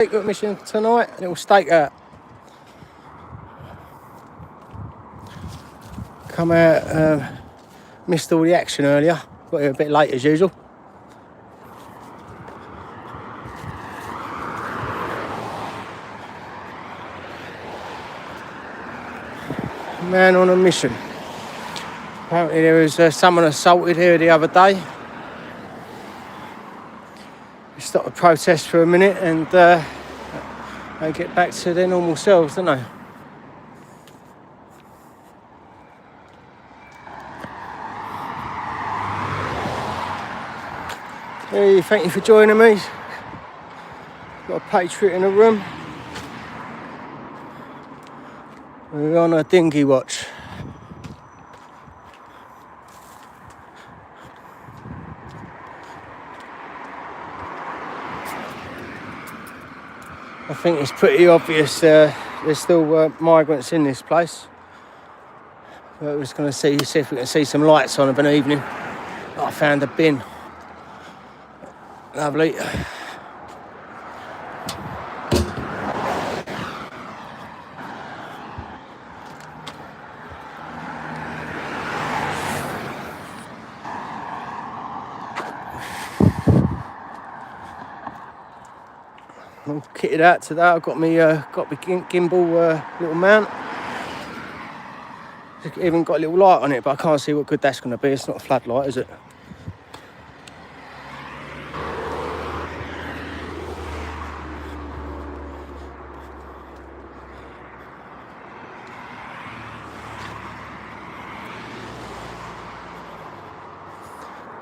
Secret mission tonight, a little stakeout. Come out, missed all the action earlier, got here a bit late as usual. Man on a mission. Apparently there was someone assaulted here the other day. We stopped the protest for a minute and they get back to their normal selves, don't they? Hey, thank you for joining me. Got a patriot in the room. We're on a dinghy watch. I think it's pretty obvious there's still migrants in this place. But we're just going to see if we can see some lights on of an evening. I found a bin. Lovely. All kitted out today. I've got my gimbal little mount. It's even got a little light on it, but I can't see what good that's going to be. It's not a floodlight, is it?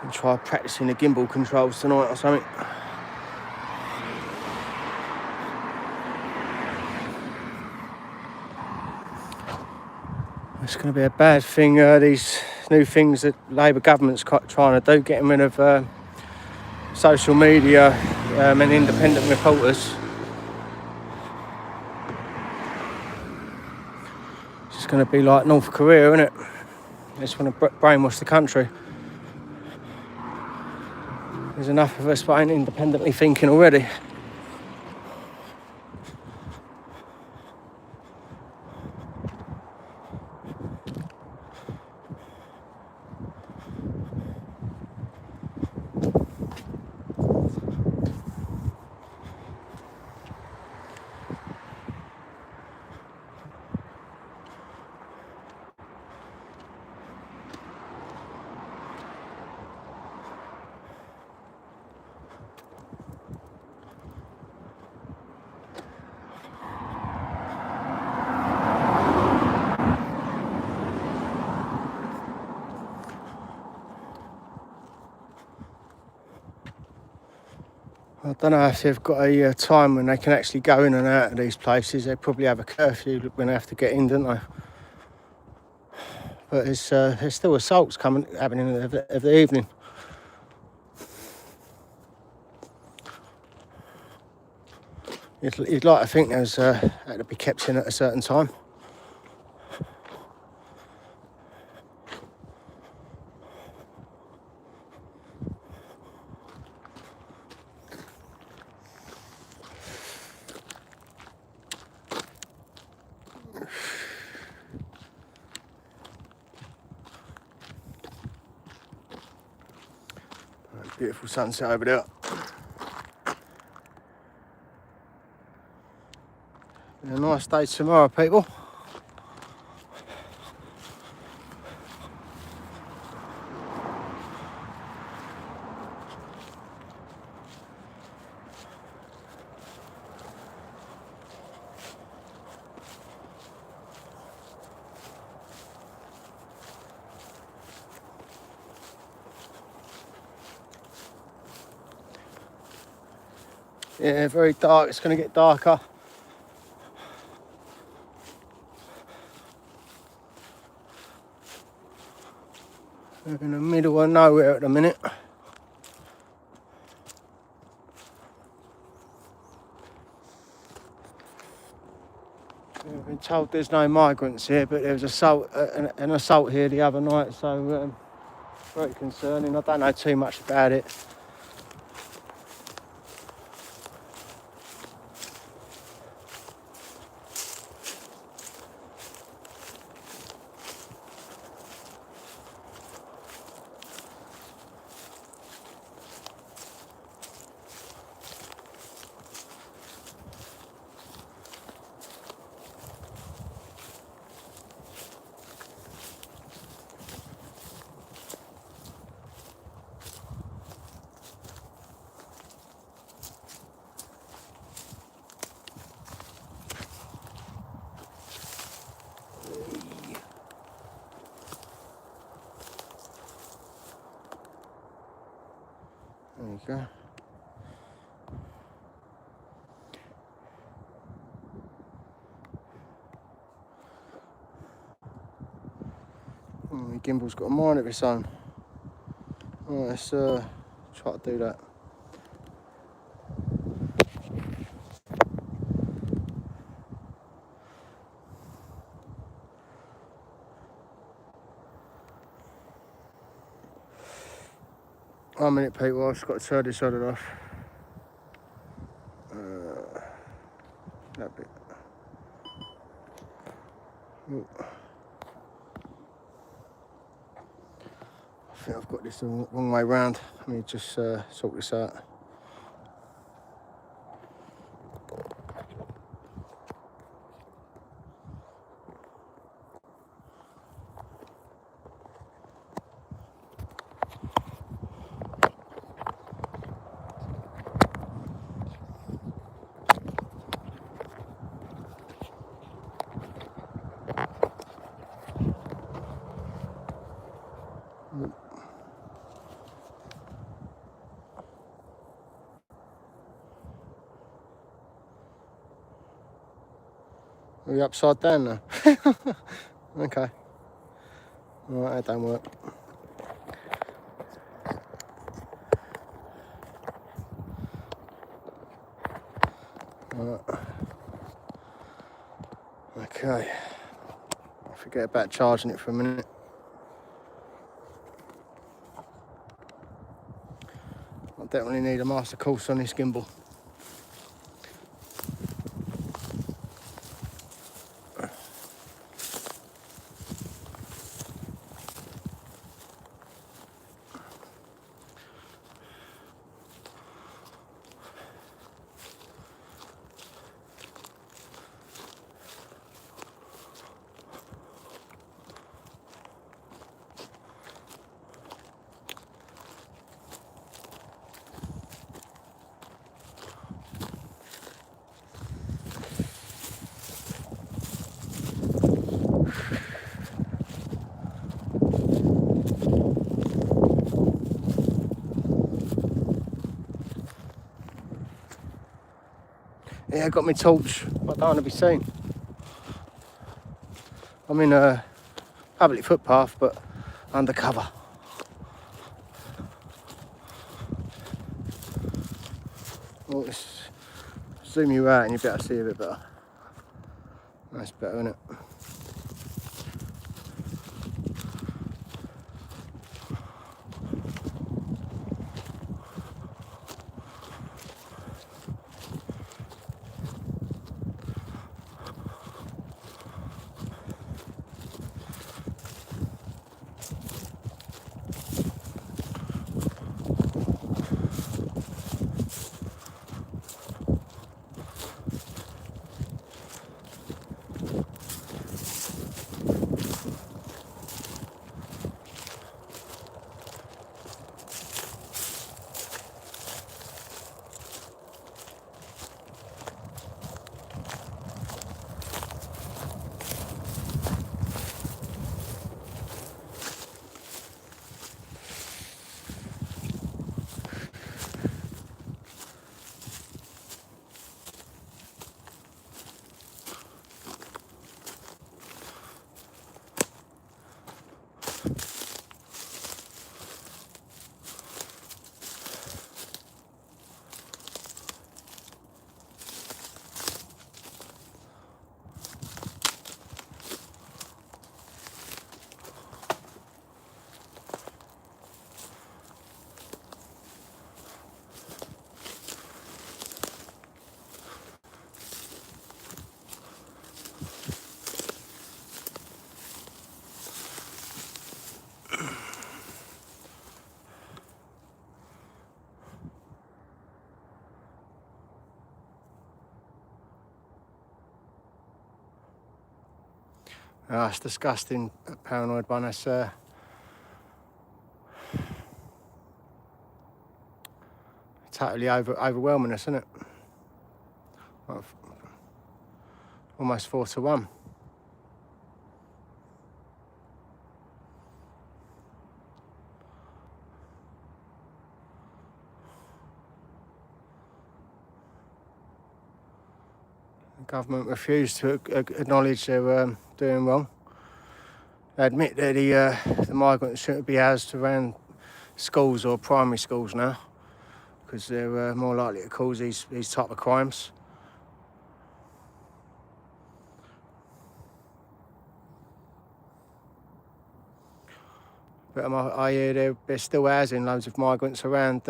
I'll try practicing the gimbal controls tonight or something. It's going to be a bad thing, these new things that Labour government's trying to do, getting rid of social media and independent reporters. It's just going to be like North Korea, isn't it? They just want to brainwash the country. There's enough of us that ain't independently thinking already. I don't know if they've got a time when they can actually go in and out of these places. They probably have a curfew when they have to get in, don't they? But there's still assaults happening every evening. You'd like to think those had to be kept in at a certain time. Beautiful sunset over there. Been a nice day tomorrow, people. Yeah, very dark. It's going to get darker. We're in the middle of nowhere at the minute. We've been told there's no migrants here, but there was an assault here the other night, so very concerning. I don't know too much about it. My gimbal's got a mind of its own. Right, let's try to do that. One minute, people, I've just got to turn this on and off. That bit. Ooh. I think I've got this the wrong way round. Let me just sort this out. Are we upside down now? Okay. Alright, that don't work. Alright. Okay. I'll forget about charging it for a minute. I definitely need a master course on this gimbal. Yeah, I got my torch, but I don't want to be seen. I'm in a public footpath, but undercover. Well, let's zoom you out and you better see a bit better. That's better, isn't it? Oh, it's disgusting, that paranoid one. That's totally overwhelming us, isn't it? Well, almost 4 to 1. The government refused to acknowledge they were doing wrong. They admit that the migrants shouldn't be housed around schools or primary schools now, because they're more likely to cause these type of crimes. But I hear they're still housing loads of migrants around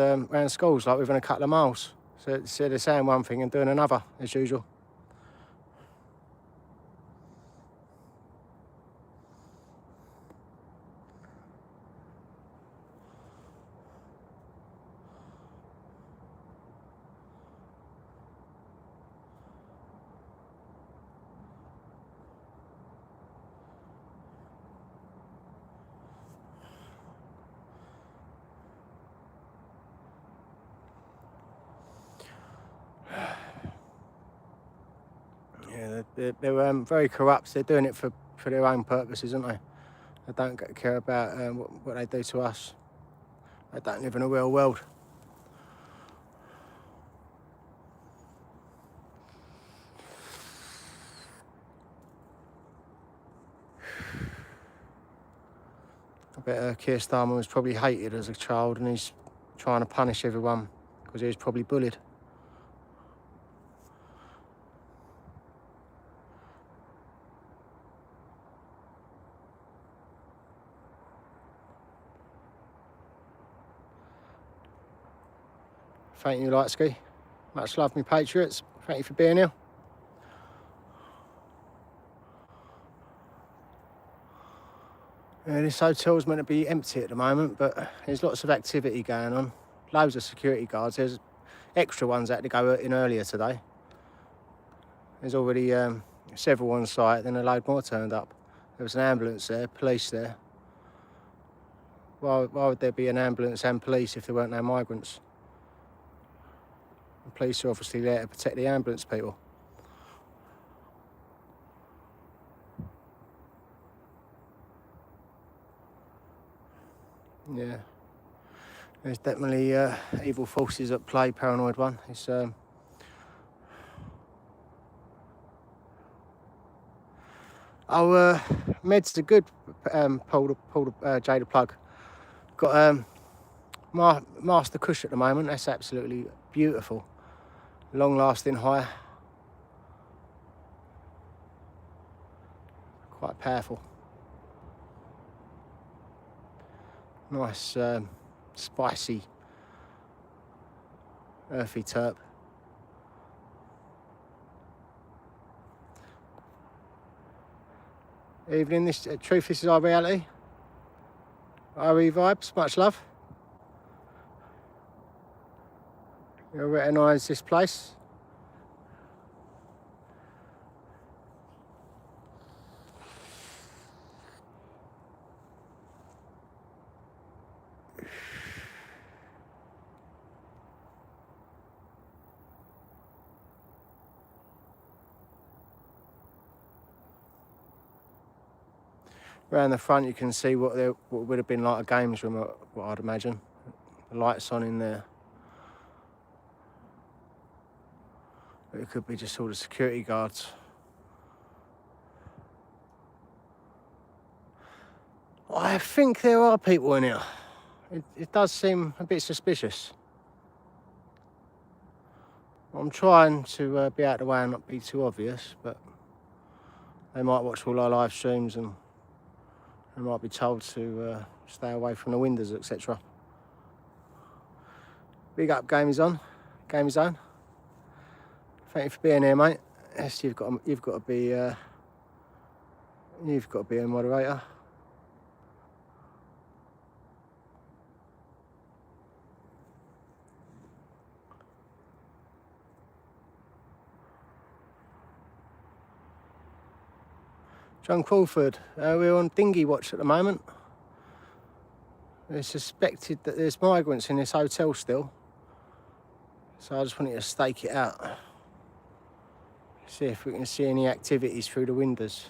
schools, like within a couple of miles. So they're saying one thing and doing another, as usual. Yeah, they're very corrupt. They're doing it for their own purposes, aren't they? They don't care about what they do to us. They don't live in a real world. I bet Keir Starmer was probably hated as a child, and he's trying to punish everyone because he was probably bullied. Thank you, Lightsky. Much love, me patriots. Thank you for being here. This hotel's meant to be empty at the moment, but there's lots of activity going on. Loads of security guards. There's extra ones that had to go in earlier today. There's already several on site, then a load more turned up. There was an ambulance there, police there. Why would there be an ambulance and police if there weren't no migrants? The police are obviously there to protect the ambulance people. Yeah. There's definitely evil forces at play, paranoid one. It's Meds are good. Pull the Jada plug. Got Master Kush at the moment. That's absolutely beautiful. Long-lasting high. Quite powerful. Nice, spicy, earthy terp. Evening, this is our reality. RE vibes, much love. You'll recognise this place. Around the front you can see what would have been like a games room, what I'd imagine. The lights on in there. But it could be just all the security guards. I think there are people in here. It does seem a bit suspicious. I'm trying to be out of the way and not be too obvious, but they might watch all our live streams and they might be told to stay away from the windows, etc. Big up, Game is on. Game Zone. Thank you for being here, mate. Yes, you've got to be a moderator. John Crawford, we're on dinghy watch at the moment. It's suspected that there's migrants in this hotel still. So I just wanted to stake it out. See if we can see any activities through the windows.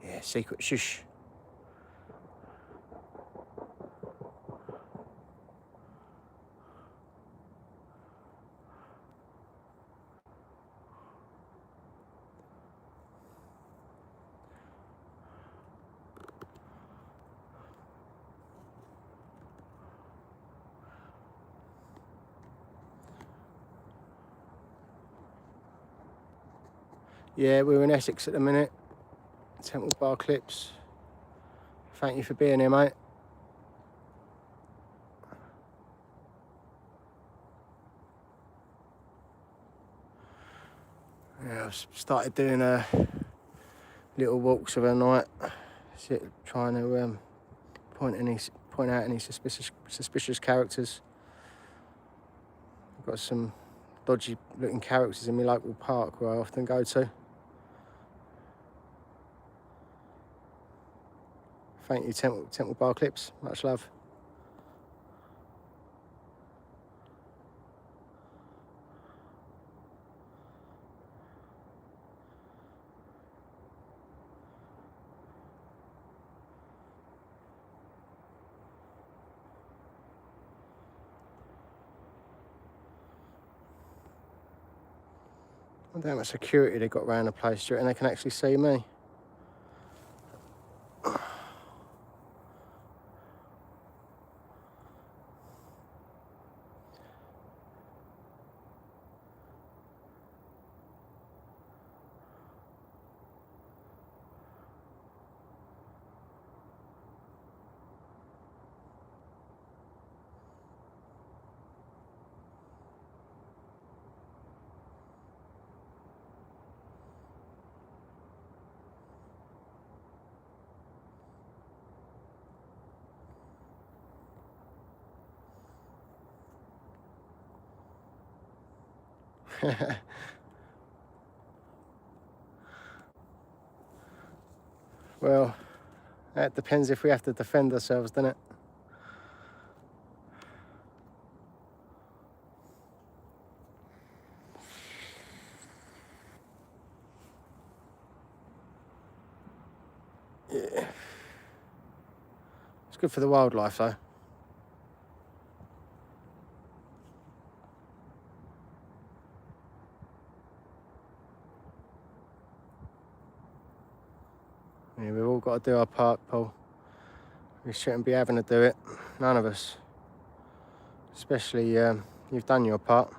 Yeah, secret shush. Yeah, we're in Essex at the minute. Temple Bar Clips. Thank you for being here, mate. Yeah, I've started doing little walks of a night, trying to point out any suspicious characters. I've got some dodgy looking characters in my local park where I often go to. Thank you, Temple Bar Clips. Much love. I wonder how much security they got around the place, do you reckon they can actually see me? Well, that depends if we have to defend ourselves, doesn't it? Yeah. It's good for the wildlife, though. Yeah, we've all got to do our part, Paul. We shouldn't be having to do it. None of us. Especially, you've done your part.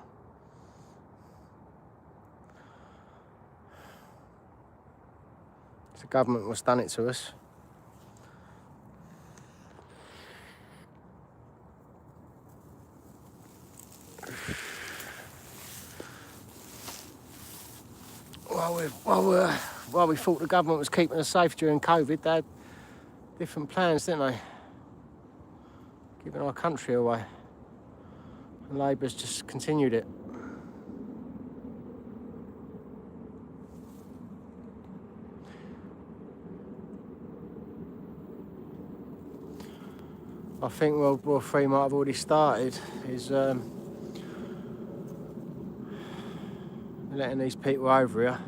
It's the government that's done it to us. While we thought the government was keeping us safe during COVID, they had different plans, didn't they? Giving our country away. And Labour's just continued it. I think World War III might have already started, is letting these people over here.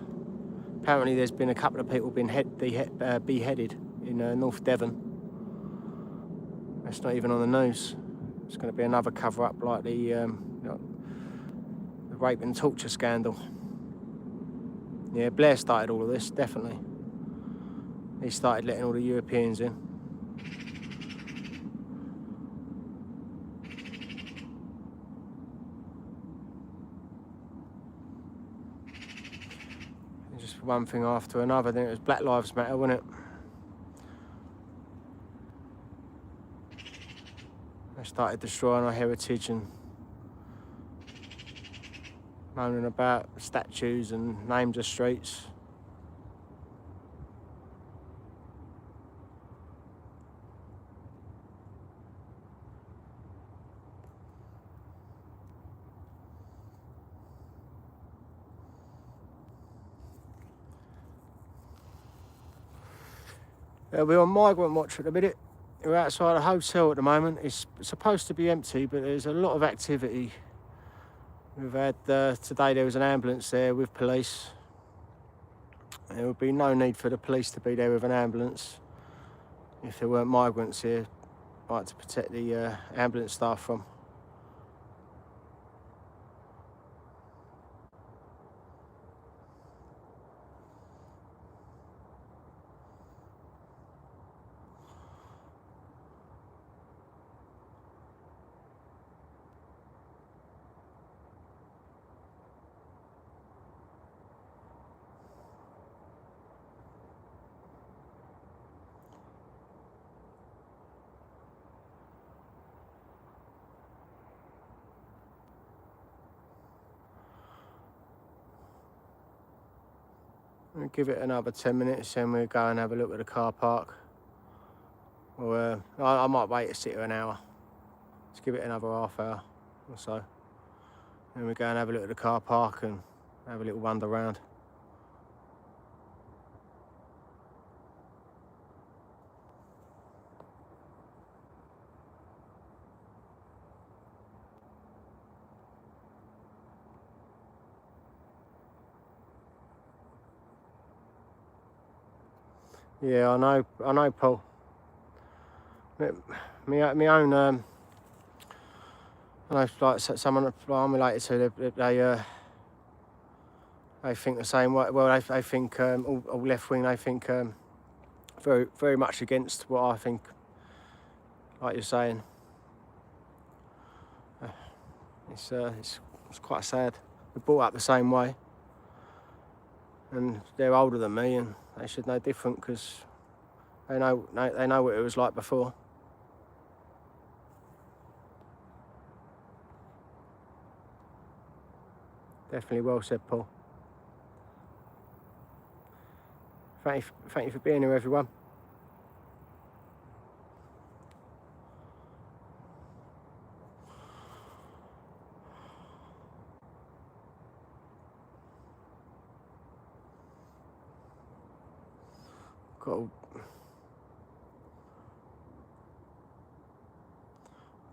Apparently there's been a couple of people being beheaded in North Devon. That's not even on the news. It's going to be another cover-up like the rape and torture scandal. Yeah, Blair started all of this, definitely. He started letting all the Europeans in. And just one thing after another, then it was Black Lives Matter, wasn't it? They started destroying our heritage and moaning about statues and names of streets. We're on migrant watch at the minute. We're outside a hotel at the moment. It's supposed to be empty, but there's a lot of activity. We've had, today there was an ambulance there with police. There would be no need for the police to be there with an ambulance if there weren't migrants here, like to protect the ambulance staff from. We'll give it another 10 minutes, then we'll go and have a look at the car park. Or I might wait to sit here an hour. Let's give it another half hour or so. Then we go and have a look at the car park and have a little wander around. Yeah, I know, Paul. Me own, I know, like someone I'm related to, they think the same way. Well, they think all left wing. They think very much against what I think. Like you're saying, it's quite sad. We're brought up the same way, and they're older than me, and they should know different because they know what it was like before. Definitely well said, Paul. Thank you for being here, everyone.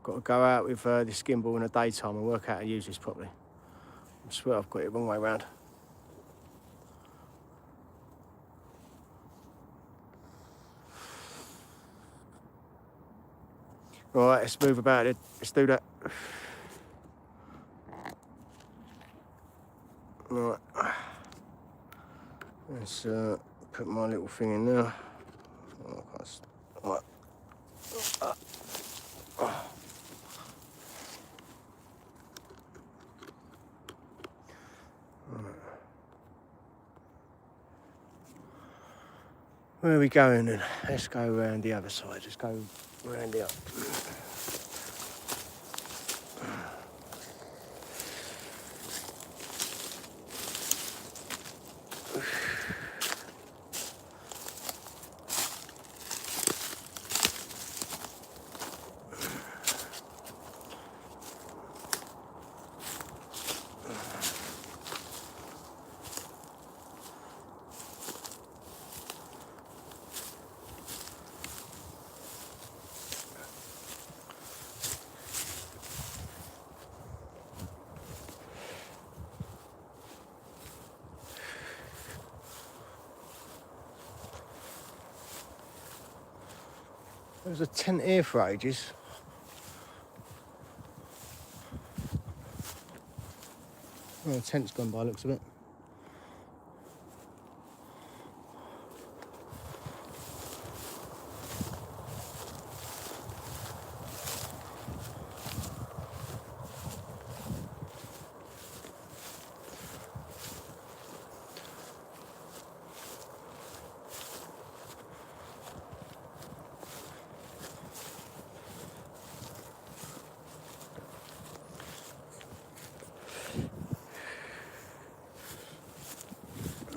Got to go out with this gimbal in the daytime and work out how to use this properly. I swear I've got it the wrong way around. Right, let's move about it. Let's do that. Right. Let's put my little thing in there. Right. Where are we going then? Let's go around the other side. Let's go around the other. There was a tent here for ages. Oh, the tent's gone by, looks of it.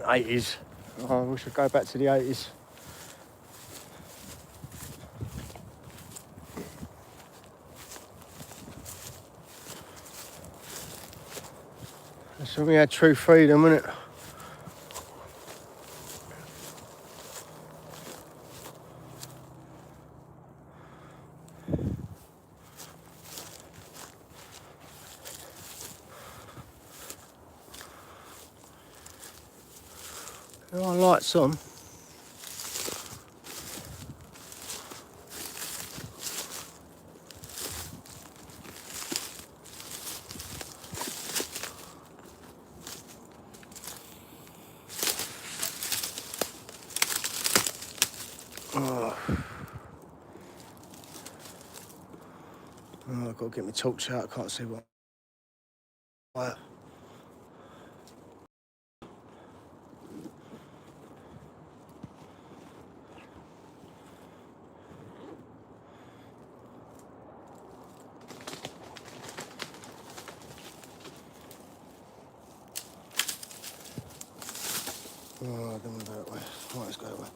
'80s. Oh, we should go back to the '80s. That's when we had true freedom, wasn't it? There are lights on. Oh, I've got to get my torch out. I can't see what. Right. Oh, I don't want to go that way. Right, let's go that way.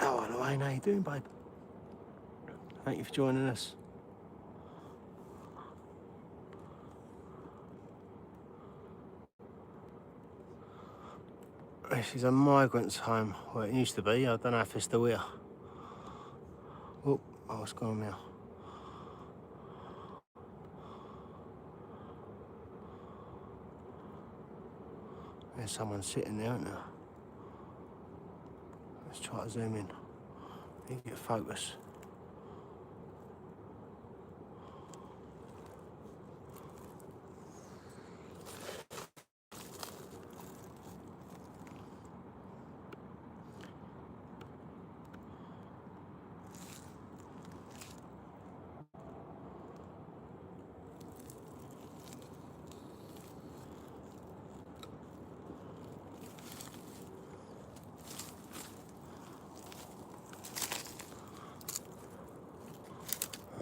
Oh, Lorraine, how you doing, babe? Thank you for joining us. This is a migrants' home. Well, it used to be. I don't know if it's still here. Oh, what's going on now? There's someone sitting there, isn't there? Let's try to zoom in. Need to get focus.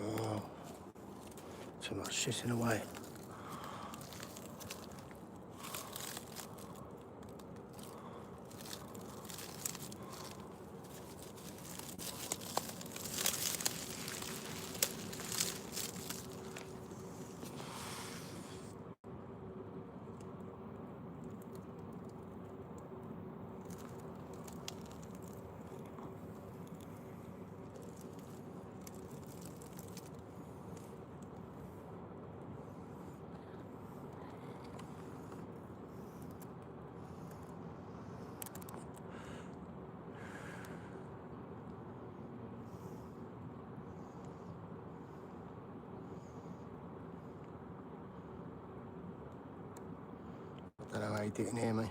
Oh, too much shitting away. I don't know how you didn't hear me.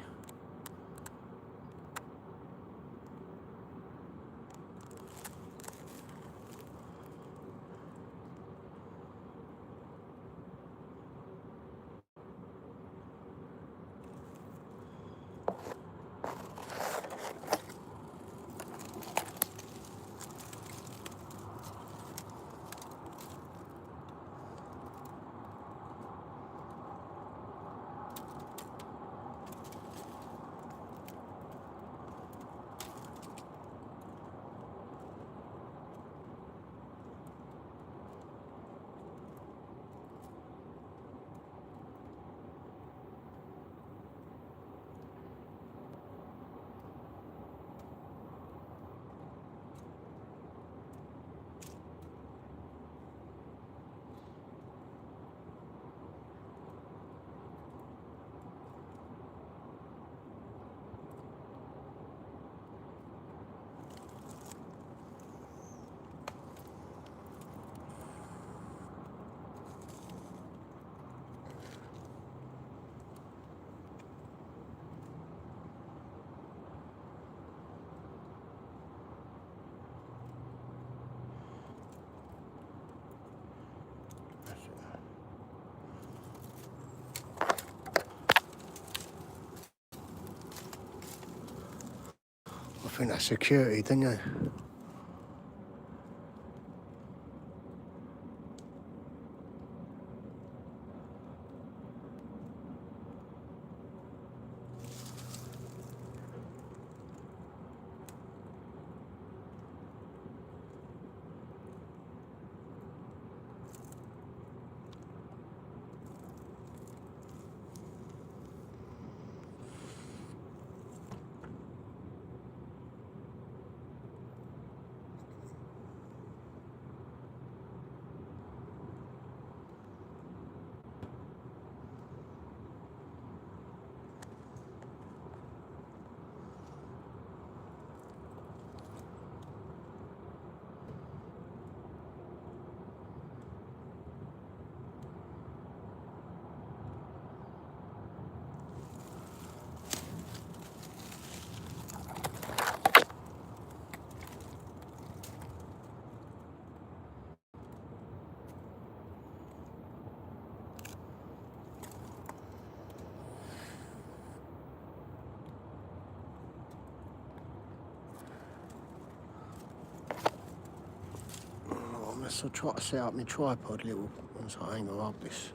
I think that's security, didn't you? whilst I try to set up my tripod a little, so I ain't gonna hold this.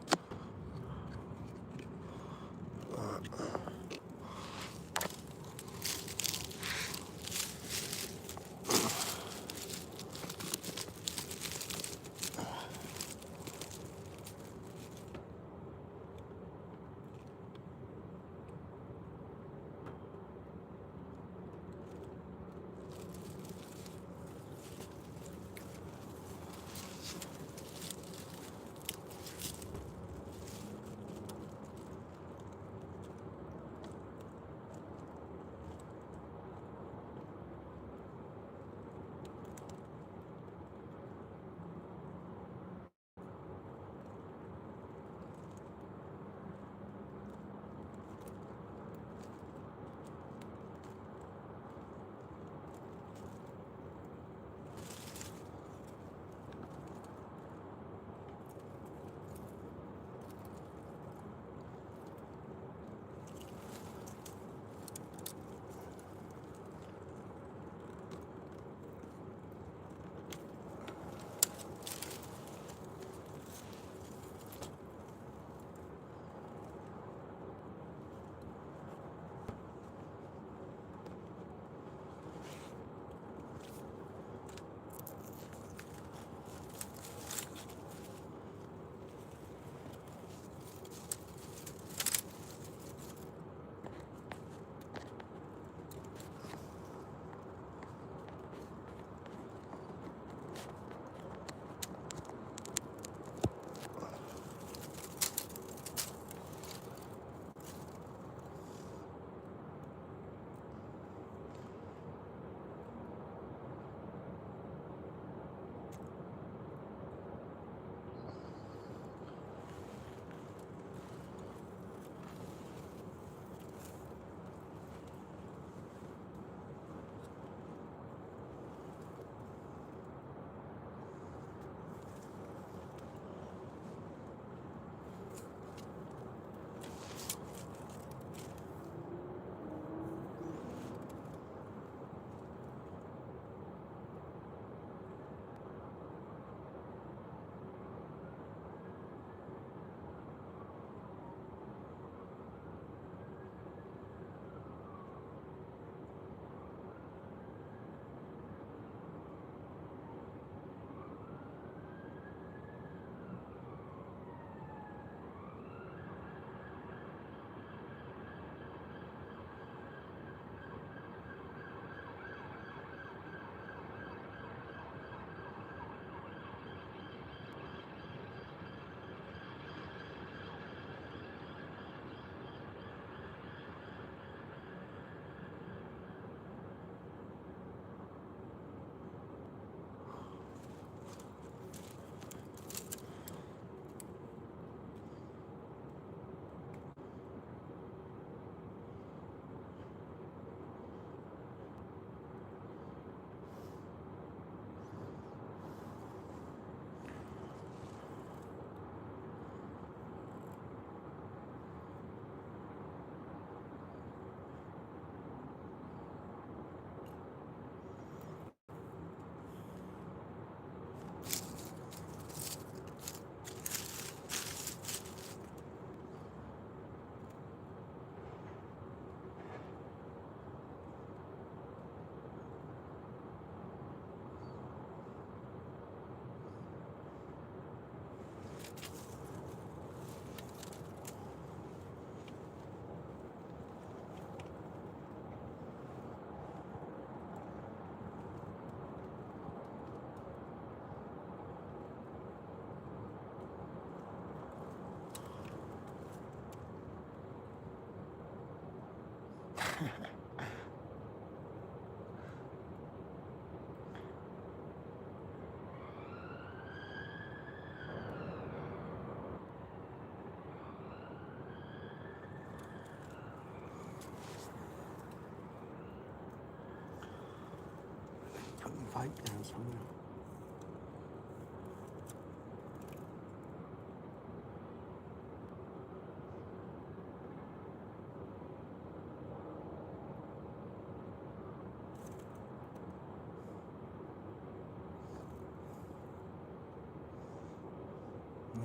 Put the vape down somewhere.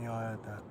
Yeah, I heard that.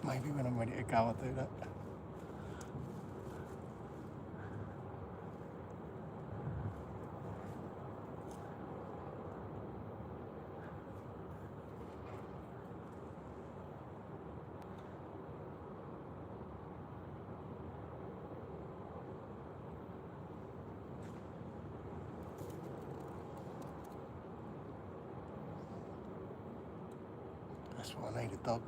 Maybe when I'm ready to go, I'll do that. That's what I need, a dog.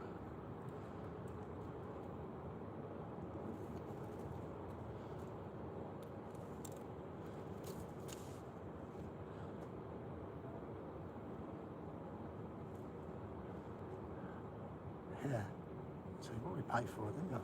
Yeah. See what we pay for it, didn't you?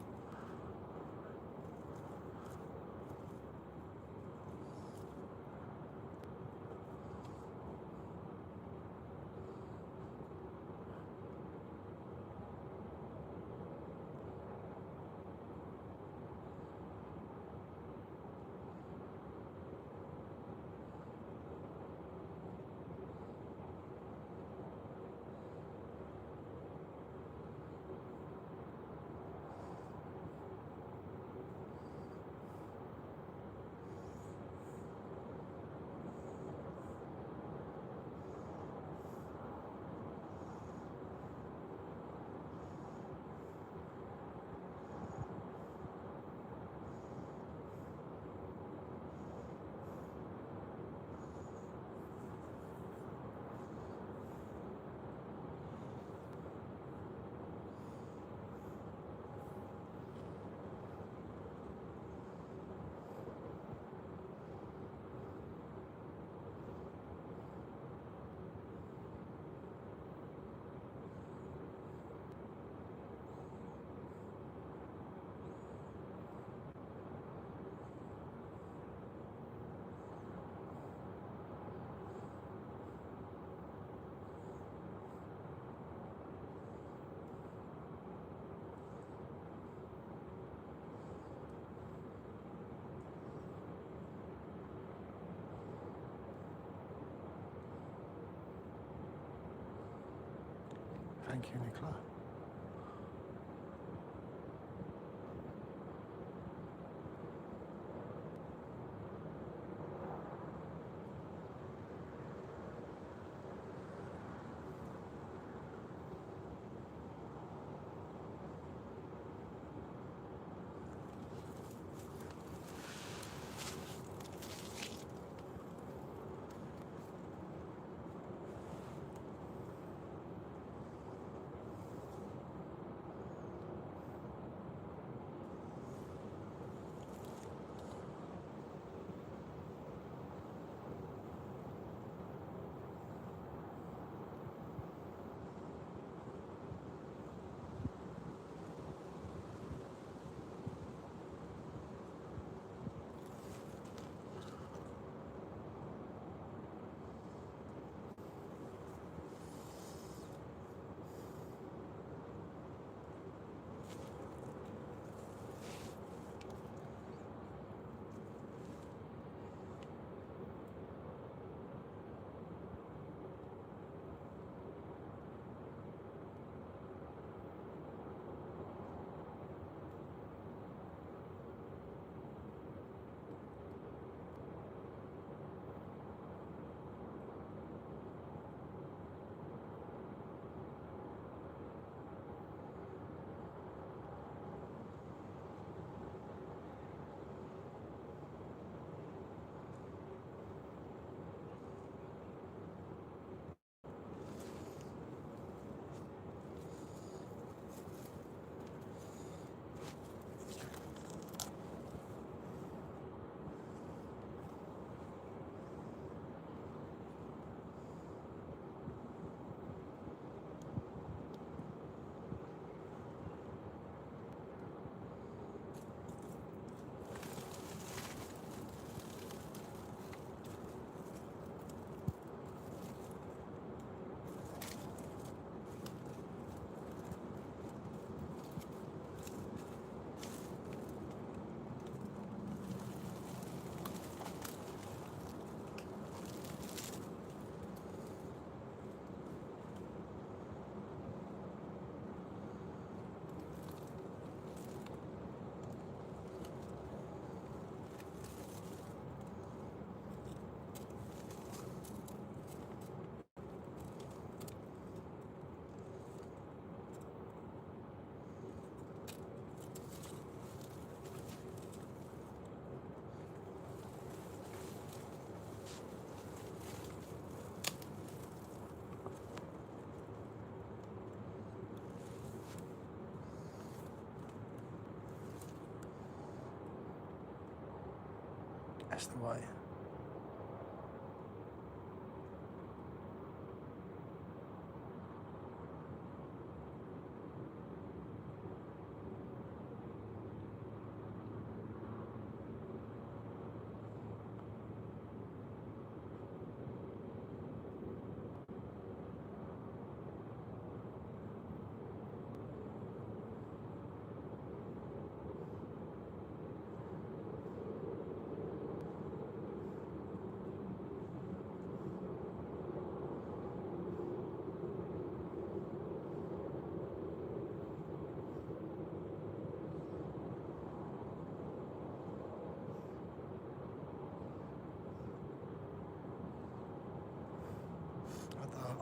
Thank you, Nicola. That's the way.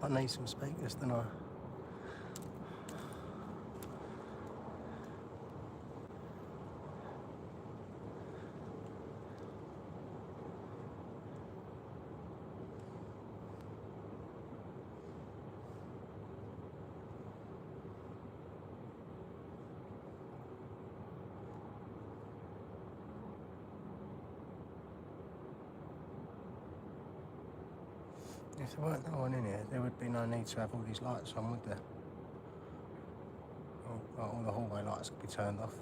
I need some speakers, don't I? If there weren't no one in here, there would be no need to have all these lights on, would there? All the hallway lights could be turned off.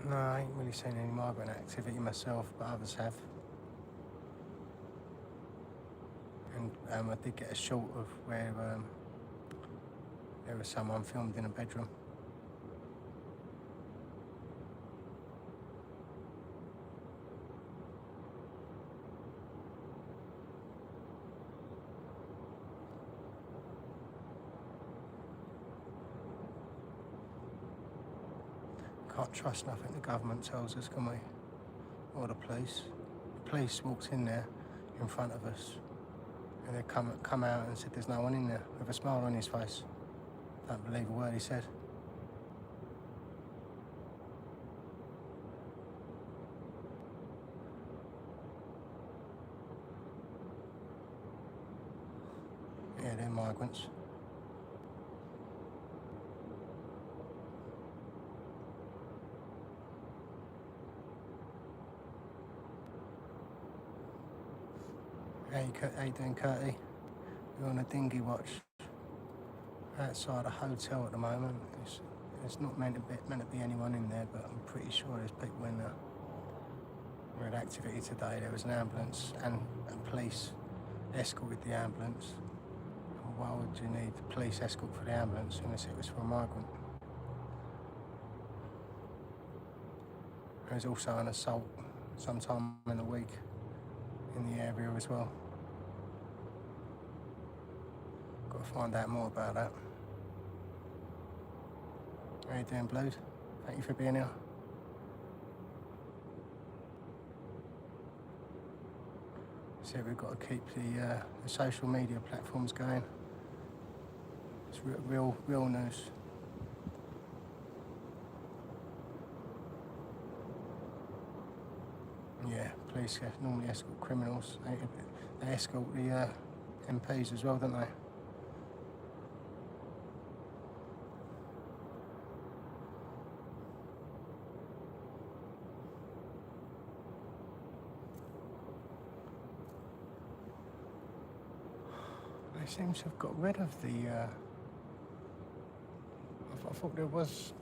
No, I ain't really seen any migrant activity myself, but others have. And I did get a shot of where there was someone filmed in a bedroom. Can't trust nothing the government tells us, can we? Or the police. The police walked in there in front of us and they come out and said there's no one in there with a smile on his face. Don't believe a word he said. Yeah, they're migrants. How you doing, Curtie? We're on a dinghy watch outside a hotel at the moment. It's not meant to be anyone in there, but I'm pretty sure there's people in there. We had activity today. There was an ambulance and police escorted the ambulance. And why would you need the police escort for the ambulance unless it was for a migrant? There was also an assault sometime in the week in the area as well. Got to find out more about that. How you doing, Blues? Thank you for being here. So we've got to keep the social media platforms going. It's real news. Yeah, police normally escort criminals. They escort the MPs as well, don't they? They seem to have got rid of the... I thought there was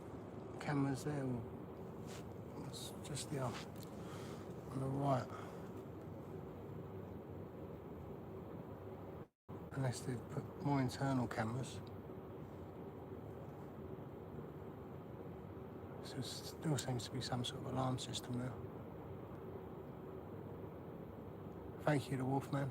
cameras there. It's just the on the right. Unless they've put more internal cameras. So it still seems to be some sort of alarm system now. Thank you, the Wolfman.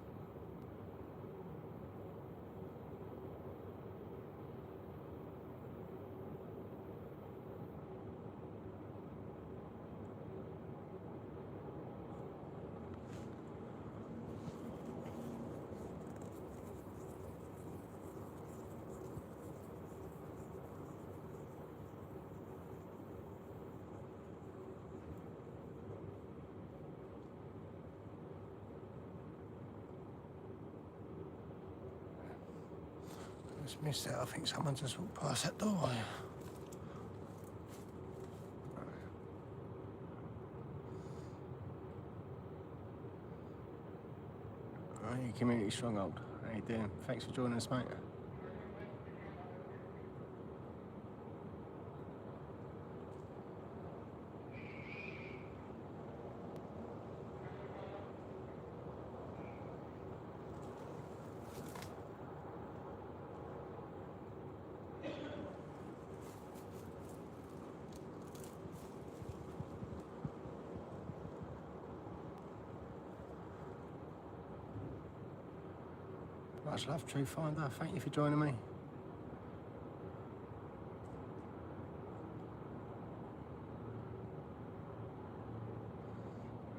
Just missed it. I think someone just walked past that door. Hey, Community Stronghold. How you doing? Thanks for joining us, mate. Much love, True Finder. Thank you for joining me.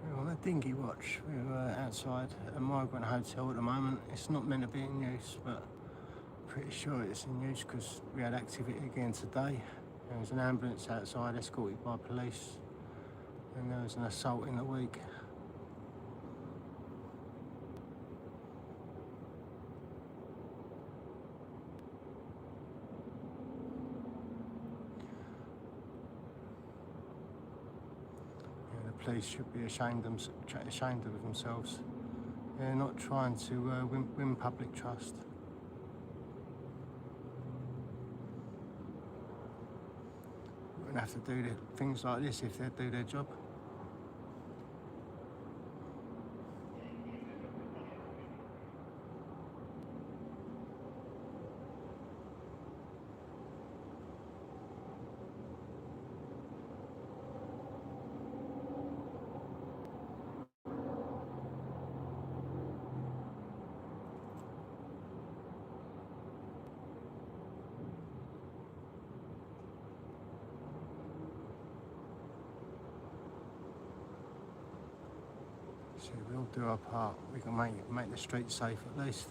We're on a dinghy watch. We're outside a migrant hotel at the moment. It's not meant to be in use, but I'm pretty sure it's in use because we had activity again today. There was an ambulance outside escorted by police, and there was an assault in the week. Police should be ashamed of themselves. They're not trying to win public trust. We wouldn't have to do things like this if they'd do their job. So we all do our part. We can make the streets safe at least.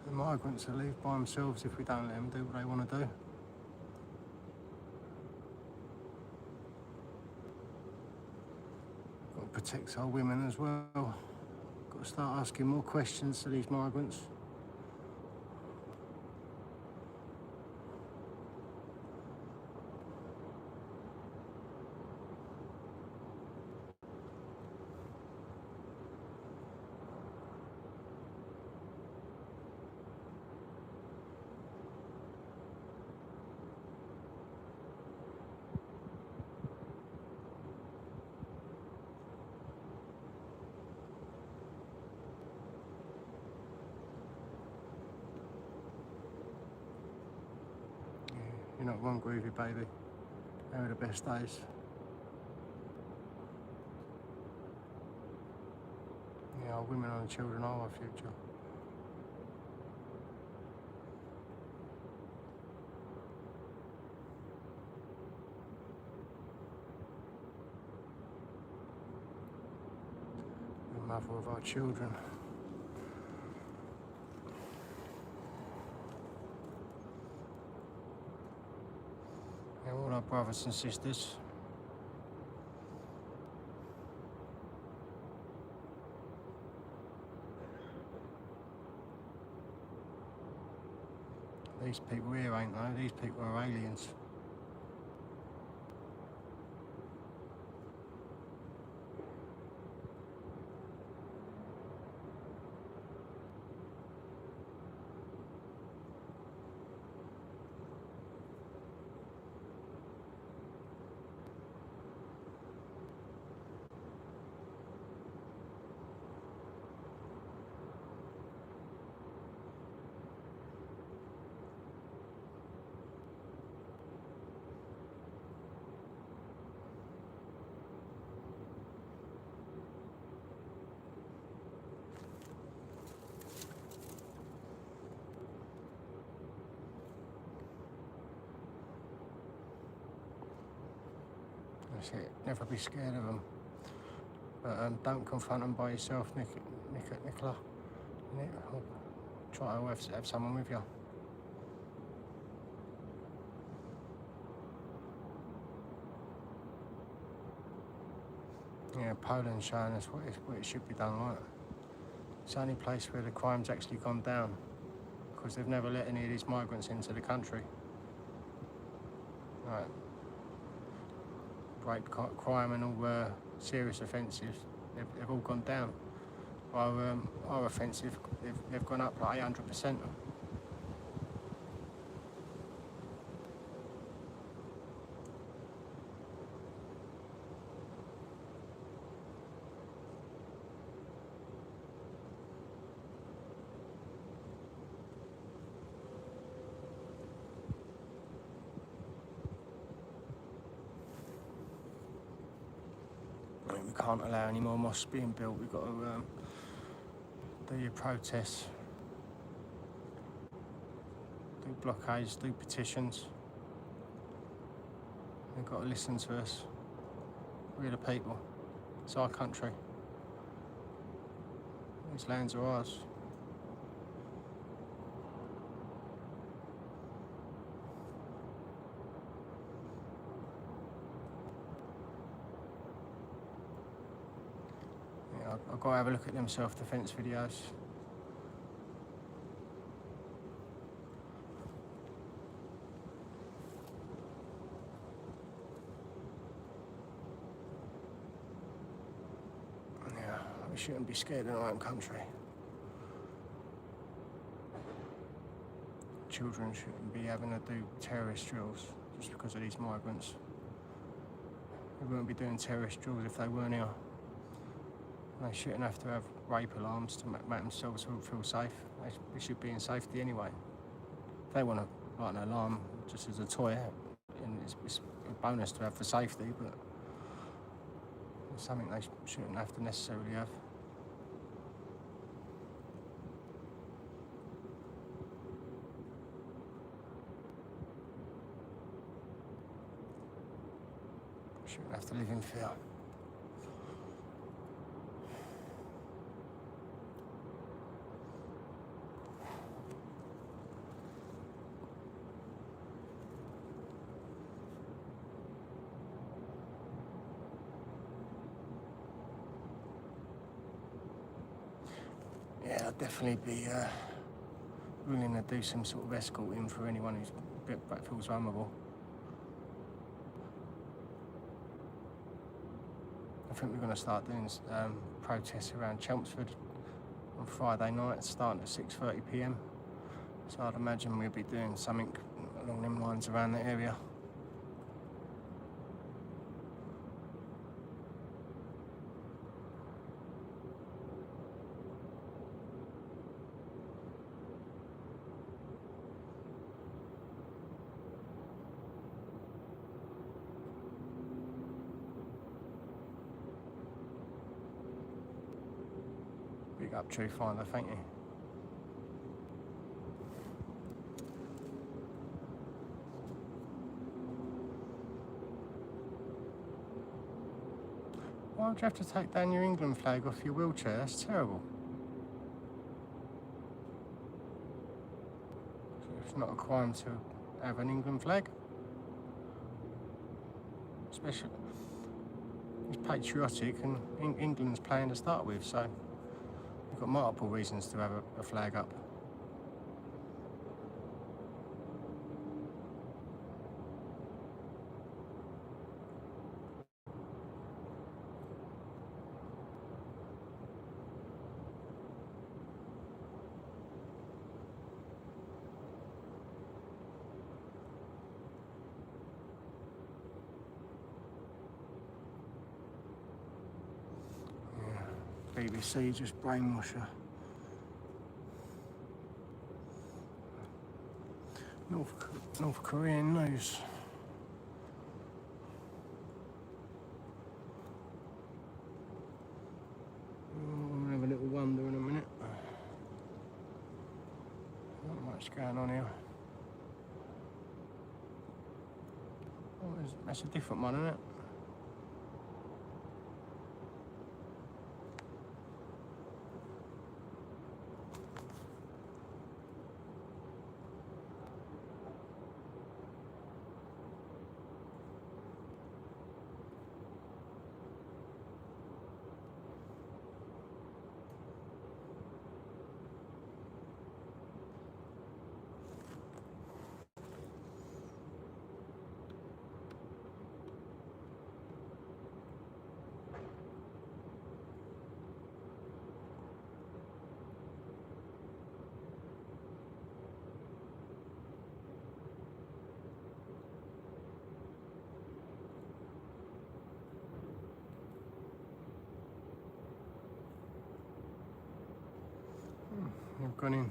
The migrants will leave by themselves if we don't let them do what they want to do. Got to protect our women as well. Got to start asking more questions to these migrants. You're not wrong, Groovy baby. They were the best days. Yeah, our women and children are our future. The mother of our children. They're all our brothers and sisters. These people here ain't they? These people are aliens. That's it. Never be scared of them. But don't confront them by yourself, Nicola. Try to have someone with you. Yeah, Poland's showing us what it should be done right. It's the only place where the crime's actually gone down, because they've never let any of these migrants into the country. Right. Rape, crime and all serious offences, they've all gone down. Our offences, they've gone up like 800%. We can't allow any more mosques being built. We've got to do your protests, do blockades, do petitions. They've got to listen to us. We're the people. It's our country. These lands are ours. Yeah, I've got to have a look at them self-defence videos. Yeah, we shouldn't be scared in our own country. Children shouldn't be having to do terrorist drills just because of these migrants. They wouldn't be doing terrorist drills if they weren't here. They shouldn't have to have rape alarms to make themselves feel safe. They should be in safety anyway. If they want to light an alarm just as a toy, and it's a bonus to have for safety, but it's something they shouldn't have to necessarily have. Shouldn't have to live in fear. Yeah, I'd definitely be willing to do some sort of escorting for anyone who's feels vulnerable. I think we're going to start doing protests around Chelmsford on Friday night, starting at 6:30 p.m. So I'd imagine we'll be doing something along them lines around the area. Big up True Finder, thank you. Why would you have to take down your England flag off your wheelchair? That's terrible. It's not a crime to have an England flag. Especially, it's patriotic and England's playing to start with, so you've got multiple reasons to have a flag up. BBC just brainwash her. North Korean news. I'll have a little wander in a minute. Not much going on here. Oh, that's a different one, isn't it? gone in.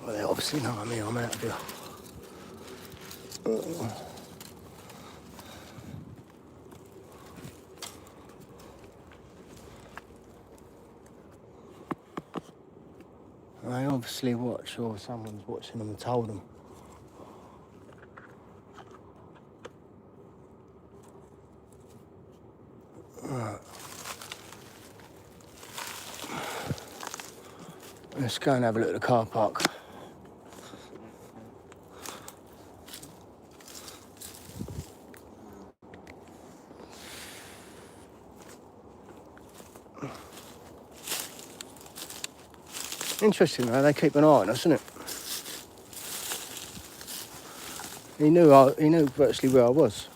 Well, they obviously know I'm here. I'm out of here. They obviously watch, or someone's watching them and told them. Right. Let's go and have a look at the car park. Interesting though, they keep an eye on us, isn't it? He knew virtually where I was.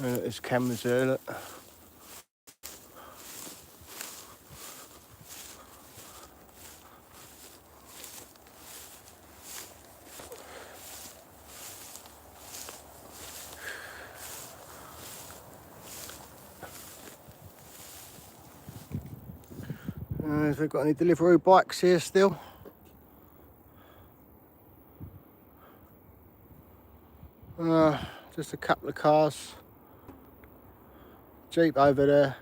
Look, there's cameras there, look. Have they got any delivery bikes here still? Just a couple of cars. Jeep over there.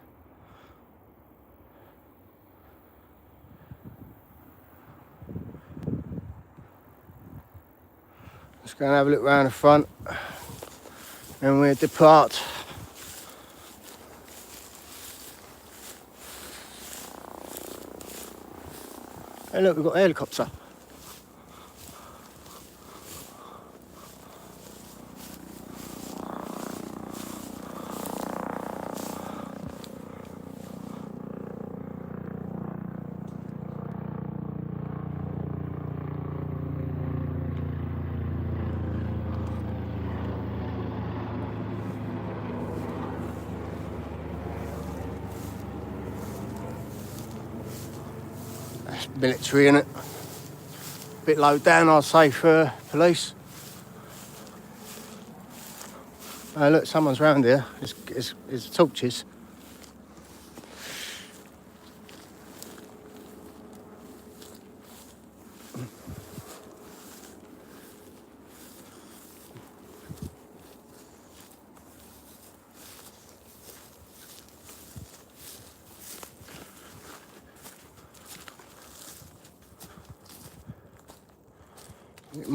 Let's go and have a look round the front and we'll depart. Hey look, we've got a helicopter. military in it. Bit low down, I'd say, for police. Look, someone's round here. It's torches.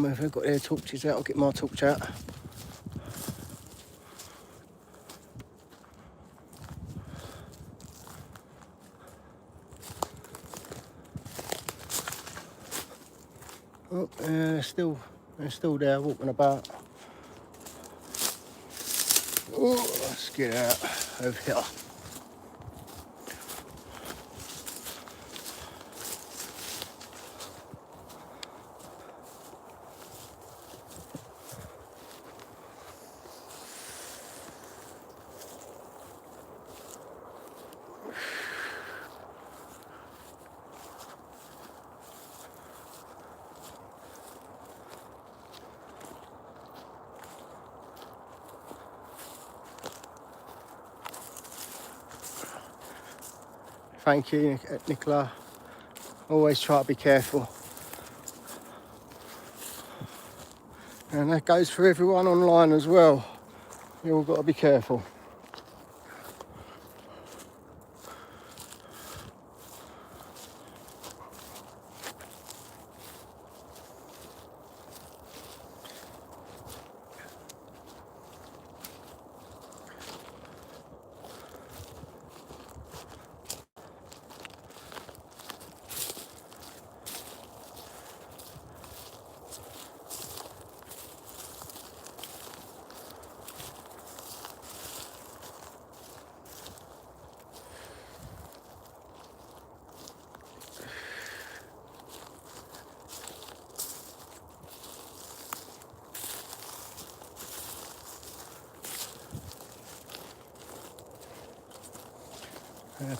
If they've got their torches out, I'll get my torch out. Oh, they're still there, walking about. Oh, let's get out over here. Thank you, Nicola. Always try to be careful. And that goes for everyone online as well. You all got to be careful.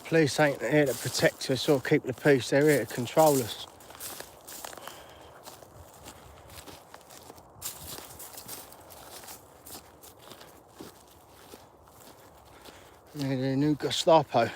Police ain't here to protect us or keep the peace, they're here to control us. They're the new Gestapo.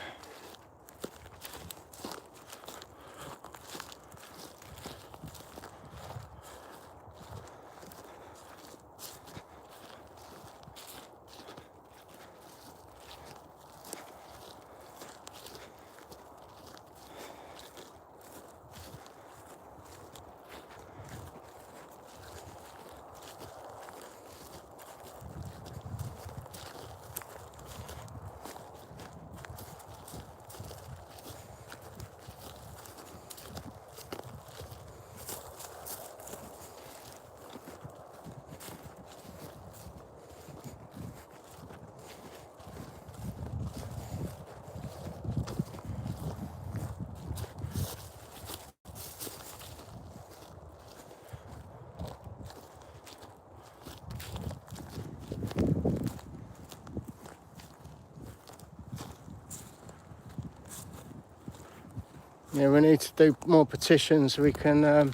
Yeah, we need to do more petitions so we can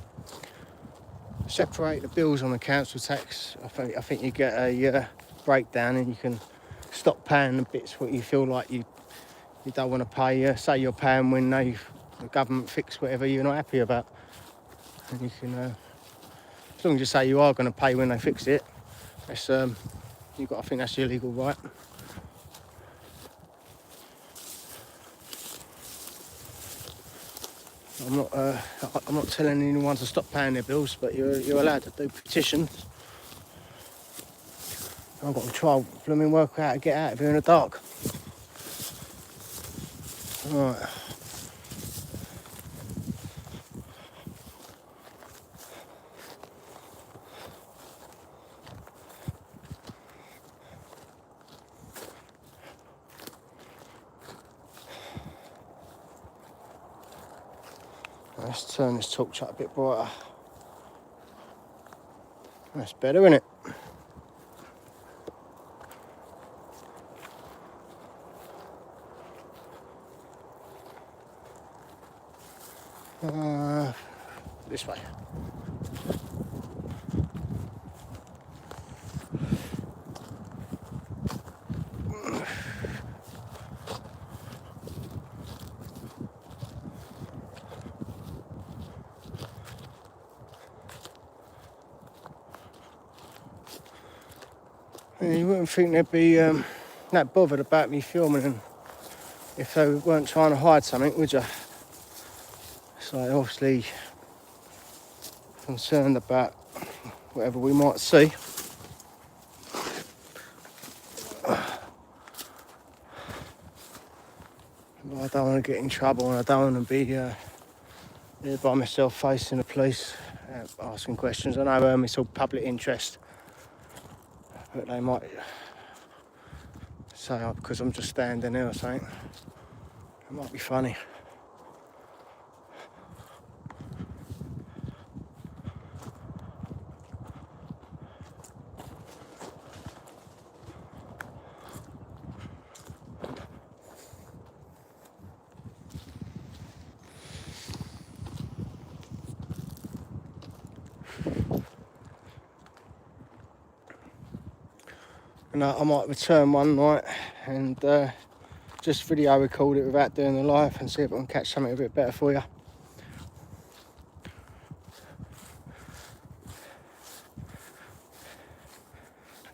separate the bills on the council tax. I think you get a breakdown and you can stop paying the bits what you feel like you don't want to pay. Say you're paying when the government fix whatever you're not happy about, and you can, as long as you say you are going to pay when they fix it, that's you've got to think that's your legal right. I'm not telling anyone to stop paying their bills, but you're allowed to do petitions. I've got to try blooming work out how to get out of here in the dark. Right. Let's turn this torch up a bit brighter. That's better, isn't it? This way. You wouldn't think they'd be that bothered about me filming them if they weren't trying to hide something, would you? So obviously concerned about whatever we might see. But I don't want to get in trouble, and I don't want to be here by myself facing the police asking questions. I know it's all public interest, but they might say, oh, because I'm just standing there or something. It might be funny. And I might return one night and just video record it without doing the live and see if I can catch something a bit better for you.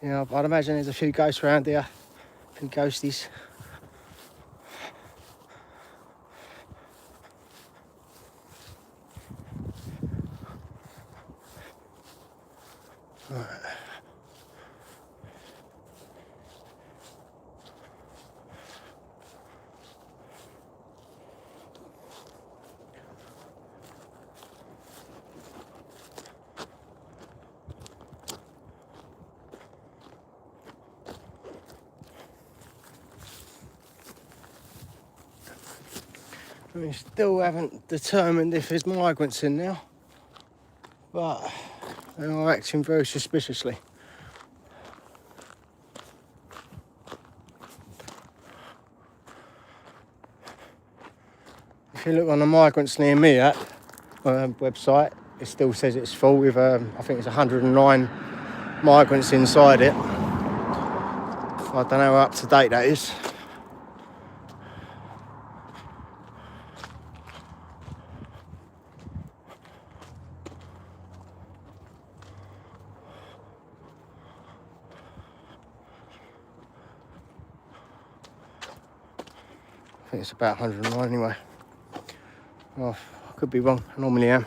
You know, I'd imagine there's a few ghosts around here, a few ghosties. Right. We still haven't determined if there's migrants in now, but they are acting very suspiciously. If you look on the migrants near me at website, it still says it's full with I think it's 109 migrants inside it. I don't know how up to date that is. I think it's about 109 anyway. Well, I could be wrong, I normally am.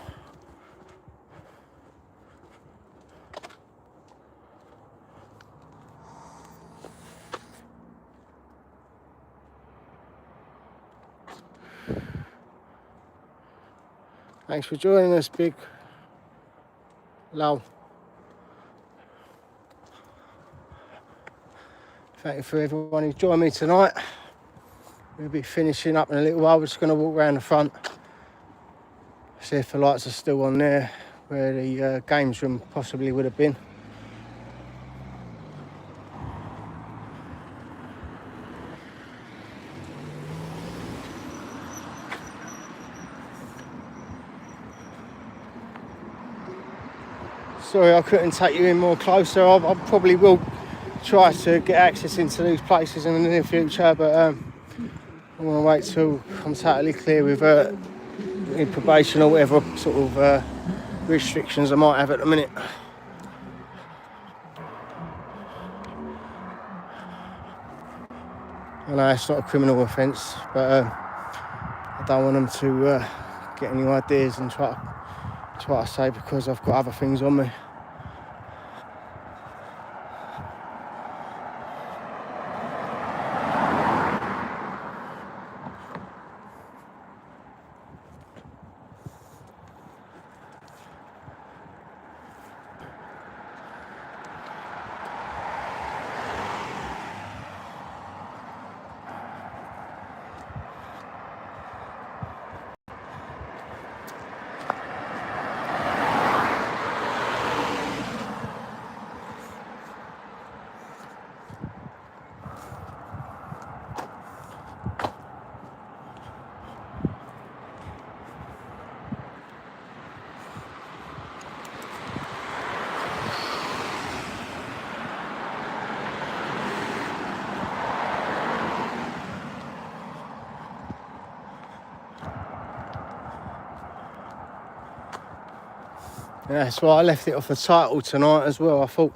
Thanks for joining us, Big Low. Thank you for everyone who joined me tonight. We'll be finishing up in a little while. We're just going to walk around the front, see if the lights are still on there, where the games room possibly would have been. Sorry I couldn't take you in more closer. I probably will try to get access into these places in the near future, but I want to wait till I'm totally clear with in probation or whatever sort of restrictions I might have at the minute. I know it's not a criminal offence, but I don't want them to get any ideas and try to say because I've got other things on me. Yeah, that's why I left it off the title tonight as well. I thought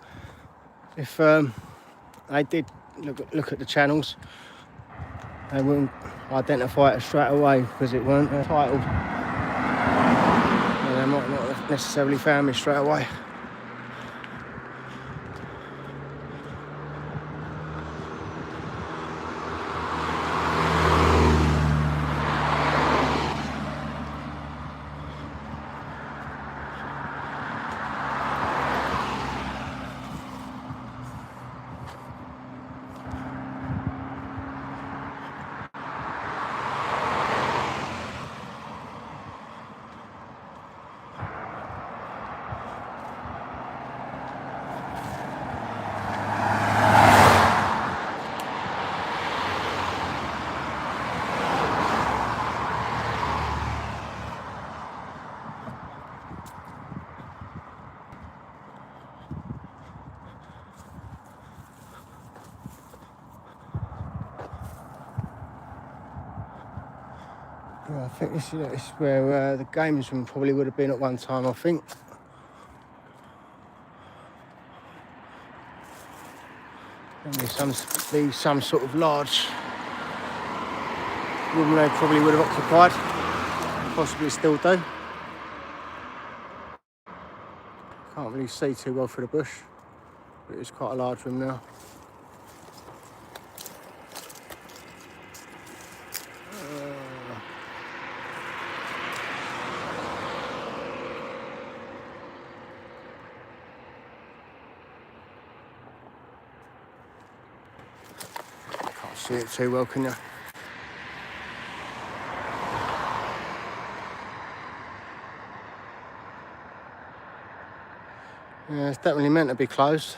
if they did look at the channels, they wouldn't identify it straight away because it weren't titled. And they might not have necessarily found me straight away. Well, I think this is where the games room probably would have been at one time, I think. Be some sort of large room they probably would have occupied, possibly still do. Can't really see too well through the bush, but it's quite a large room now. Can't see it too well, can you? Yeah, it's definitely meant to be closed.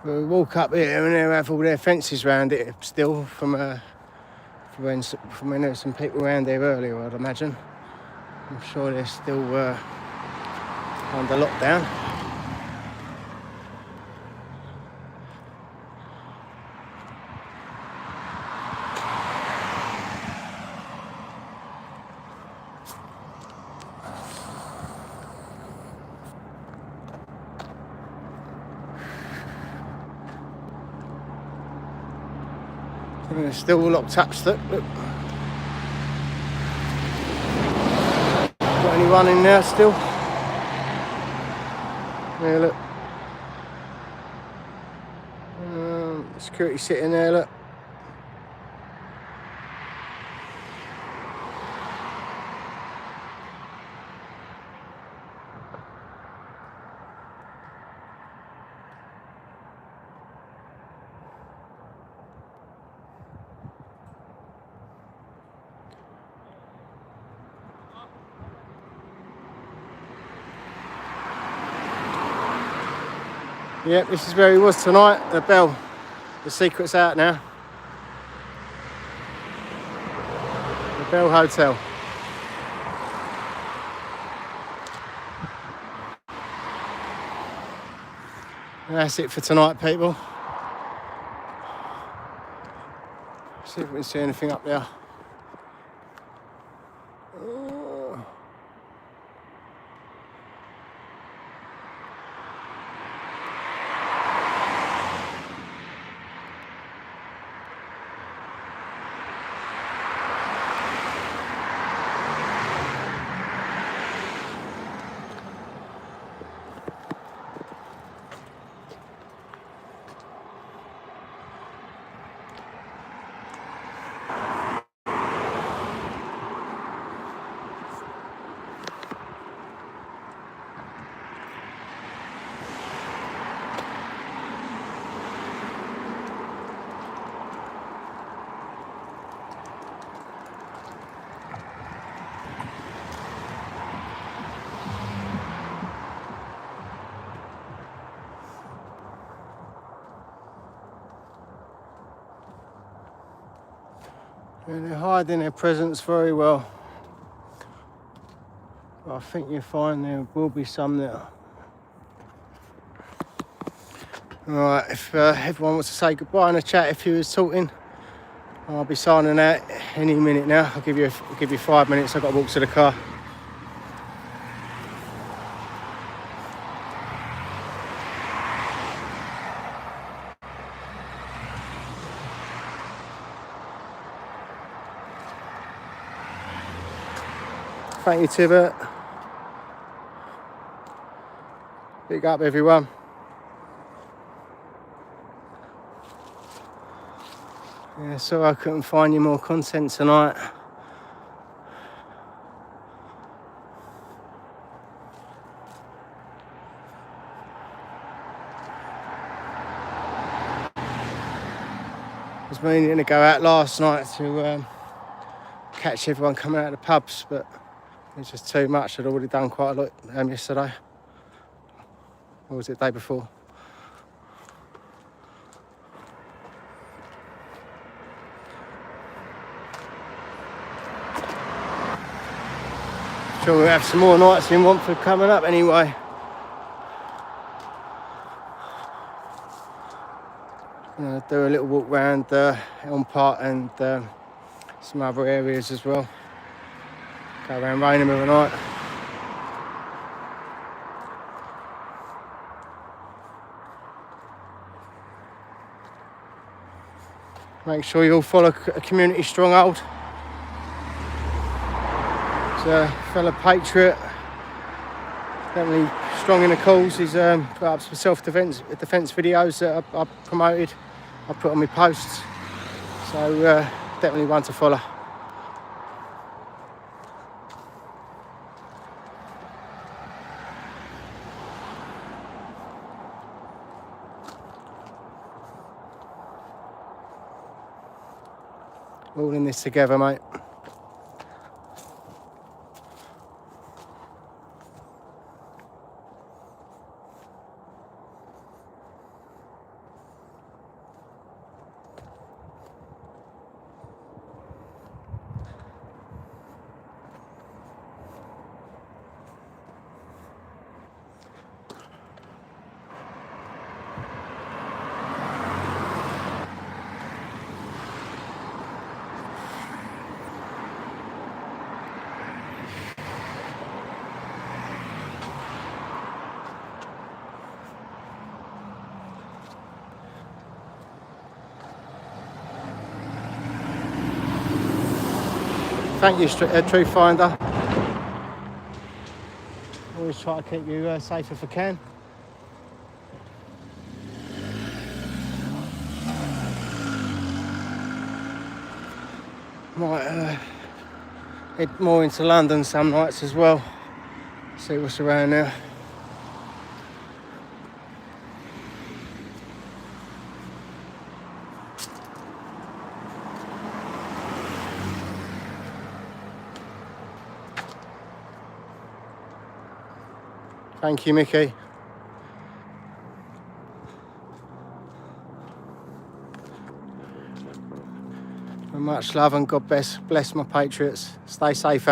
We walk up here and they have all their fences around it still from when there were some people around there earlier, I'd imagine. I'm sure they're still under lockdown. And they're still locked up, look. Got anyone in there still? Yeah, look. Security sitting there, look. Yep, this is where he was tonight, the bell. The secret's out now. The Bell Hotel. And that's it for tonight, people. See if we can see anything up there. And they're hiding their presence very well. But I think you'll find there will be some there. Alright, if everyone wants to say goodbye in the chat, if you was talking, I'll be signing out any minute now. I'll give you 5 minutes. I've got to walk to the car. Thank you, Tibet. Big up, everyone. Yeah, sorry I couldn't find you more content tonight. I was meaning to go out last night to catch everyone coming out of the pubs, but it was just too much. I'd already done quite a lot yesterday. Or was it the day before? Sure, we'll have some more nights in Watford coming up anyway. Do a little walk round Elm Park and some other areas as well. Go around Rainham every night. Make sure you all follow a community stronghold. He's a fellow patriot, definitely strong in the cause. He's put up some self-defence videos that I promoted. I put on my posts, so definitely one to follow. All in this together, mate. Thank you, Truth Finder. Always try to keep you safe if I can. Might head more into London some nights as well. See what's around there. Thank you, Mickey. Much love and God bless my patriots. Stay safe out.